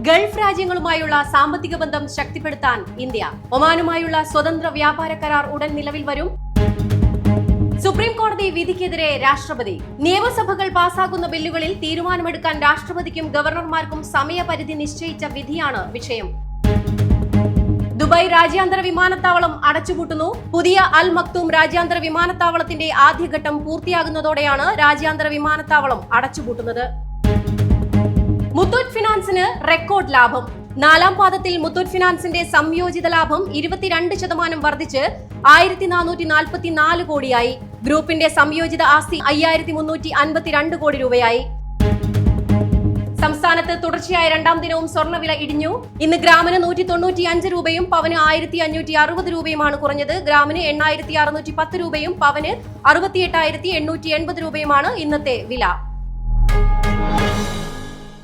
Gulf രാജ്യങ്ങളുമായുള്ള സാമ്പത്തിക ബന്ധം ശക്തിപ്പെടുത്താൻ ഇന്ത്യ. ഒമാനുമായുള്ള സ്വതന്ത്ര വ്യാപാര കരാർ ഉടൻ നിലവിൽ വരും. സുപ്രീം കോടതി വിധിക്കെതിരെ രാഷ്ട്രപതി. നിയമസഭകൾ പാസാക്കുന്ന ബില്ലുകളിൽ തീരുമാനമെടുക്കാൻ രാഷ്ട്രപതിക്കും ഗവർണർമാർക്കും സമയപരിധി നിശ്ചയിച്ച വിധിയാണ് വിഷയം. ദുബായ് രാജ്യാന്തര വിമാനത്താവളം അടച്ചുപൂട്ടുന്നു. പുതിയ അൽ മക്തൂം രാജ്യാന്തര വിമാനത്താവളത്തിന്റെ ആദ്യഘട്ടം പൂർത്തിയാകുന്നതോടെയാണ് രാജ്യാന്തര വിമാനത്താവളം അടച്ചുപൂട്ടുന്നത്. മുത്തൂറ്റ് ഫിനാൻസിന് റെക്കോർഡ് ലാഭം. നാലാം പാദത്തിൽ മുത്തൂറ്റ് ഫിനാൻസിന്റെ സംയോജിത ലാഭം 22% വർദ്ധിച്ച് 1444 കോടിയായി. ഗ്രൂപ്പിന്റെ സംയോജിത ആസ്തി 5352 കോടി രൂപയായി. സംസ്ഥാനത്ത് തുടർച്ചയായ രണ്ടാം ദിനവും സ്വർണ്ണവില ഇടിഞ്ഞു. ഇന്ന് ഗ്രാമിന് 195 രൂപയും പവന് 1560 രൂപയുമാണ് കുറഞ്ഞത്. ഗ്രാമിന് 8610 രൂപയും പവന് 68,880 രൂപയുമാണ് ഇന്നത്തെ വില.